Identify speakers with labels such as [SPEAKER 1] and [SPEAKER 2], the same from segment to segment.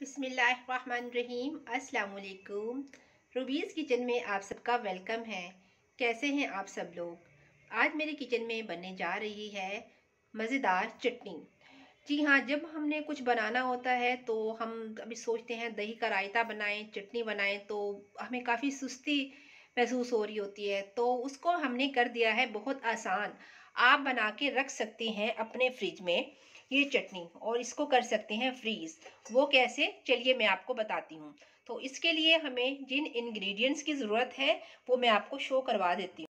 [SPEAKER 1] बिस्मिल्लाहिर्रहमानिर्रहीम। अस्सलाम वालेकुम। रूबीज़ किचन में आप सबका वेलकम है। कैसे हैं आप सब लोग? आज मेरे किचन में बनने जा रही है मज़ेदार चटनी। जी हाँ, जब हमने कुछ बनाना होता है तो हम कभी सोचते हैं दही का रायता बनाएं, चटनी बनाएं, तो हमें काफ़ी सुस्ती महसूस हो रही होती है। तो उसको हमने कर दिया है बहुत आसान। आप बना के रख सकते हैं अपने फ्रिज में ये चटनी, और इसको कर सकते हैं फ्रीज। वो कैसे, चलिए मैं आपको बताती हूँ। तो इसके लिए हमें जिन इंग्रेडिएंट्स की ज़रूरत है वो मैं आपको शो करवा देती हूँ।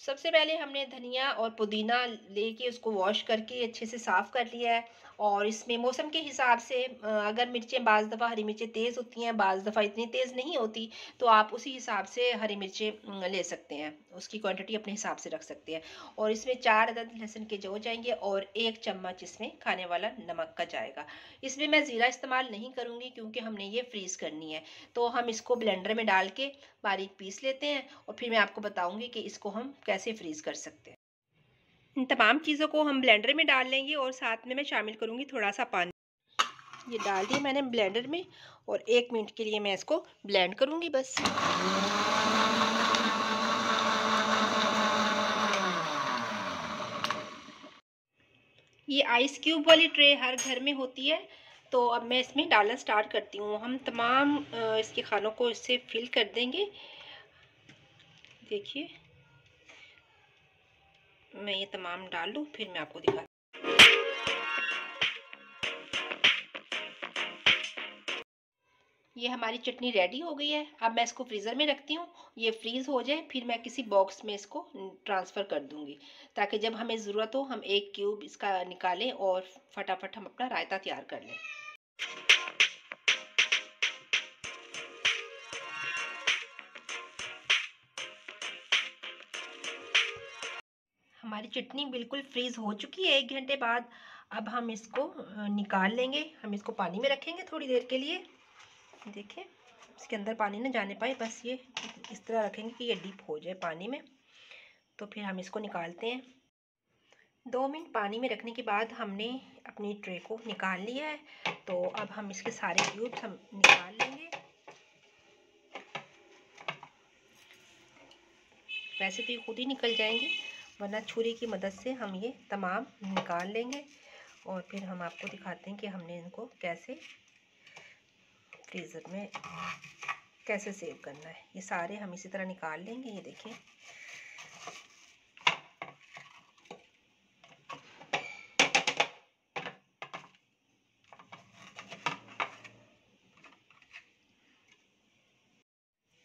[SPEAKER 1] सबसे पहले हमने धनिया और पुदीना लेके उसको वॉश करके अच्छे से साफ़ कर लिया है। और इसमें मौसम के हिसाब से अगर मिर्चें बाज़ दफ़ा हरी मिर्चें तेज़ होती हैं, बाज़ दफ़ा इतनी तेज़ नहीं होती, तो आप उसी हिसाब से हरी मिर्चें ले सकते हैं। उसकी क्वांटिटी अपने हिसाब से रख सकते हैं। और इसमें 4 अदद लहसुन के जो जाएंगे और 1 चम्मच इसमें खाने वाला नमक का जाएगा। इसमें मैं ज़ीरा इस्तेमाल नहीं करूँगी क्योंकि हमने ये फ्रीज़ करनी है। तो हम इसको ब्लेंडर में डाल के बारीक पीस लेते हैं और फिर मैं आपको बताऊंगी कि इसको हम कैसे फ्रीज कर सकते हैं। इन तमाम चीज़ों को हम ब्लेंडर में डाल लेंगे और साथ में मैं शामिल करूंगी थोड़ा सा पानी। ये डाल दिया मैंने ब्लेंडर में और 1 मिनट के लिए मैं इसको ब्लेंड करूंगी बस। ये आइस क्यूब वाली ट्रे हर घर में होती है। तो अब मैं इसमें डालना स्टार्ट करती हूँ। हम तमाम इसके खानों को इससे फिल कर देंगे। देखिए, मैं ये तमाम डाल लूँ फिर मैं आपको दिखा। ये हमारी चटनी रेडी हो गई है। अब मैं इसको फ्रीज़र में रखती हूँ, ये फ्रीज़ हो जाए, फिर मैं किसी बॉक्स में इसको ट्रांसफ़र कर दूँगी, ताकि जब हमें ज़रूरत हो हम 1 क्यूब इसका निकालें और फटाफट हम अपना रायता तैयार कर लें। हमारी चटनी बिल्कुल फ्रीज़ हो चुकी है 1 घंटे बाद। अब हम इसको निकाल लेंगे। हम इसको पानी में रखेंगे थोड़ी देर के लिए। देखिए, इसके अंदर पानी ना जाने पाए, बस ये इस तरह रखेंगे कि ये डीप हो जाए पानी में। तो फिर हम इसको निकालते हैं। 2 मिनट पानी में रखने के बाद हमने अपनी ट्रे को निकाल लिया है। तो अब हम इसके सारे क्यूब्स हम निकाल लेंगे। वैसे तो ये खुद ही निकल जाएंगे, वरना छुरी की मदद से हम ये तमाम निकाल लेंगे। और फिर हम आपको दिखाते हैं कि हमने इनको कैसे फ्रीज़र में कैसे सेव करना है। ये सारे हम इसी तरह निकाल लेंगे। ये देखें,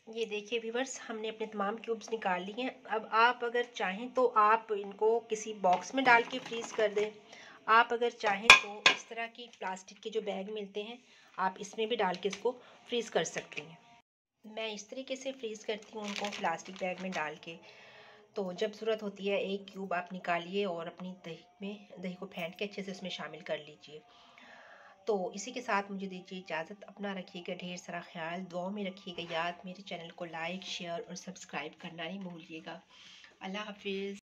[SPEAKER 1] ये देखिए व्यूवर्स, हमने अपने तमाम क्यूब्स निकाल लिए हैं। अब आप अगर चाहें तो आप इनको किसी बॉक्स में डाल के फ्रीज़ कर दें। आप अगर चाहें तो इस तरह की प्लास्टिक के जो बैग मिलते हैं, आप इसमें भी डाल के इसको फ्रीज़ कर सकती हैं। मैं इस तरीके से फ्रीज़ करती हूँ उनको, प्लास्टिक बैग में डाल के। तो जब ज़रूरत होती है 1 क्यूब आप निकालिए और अपनी दही को फेंट के अच्छे से उसमें शामिल कर लीजिए। तो इसी के साथ मुझे दीजिए इजाज़त। अपना रखिएगा ढेर सारा ख्याल, दुआ में रखिएगा याद। मेरे चैनल को लाइक, शेयर और सब्सक्राइब करना नहीं भूलिएगा। अल्लाह हाफिज़।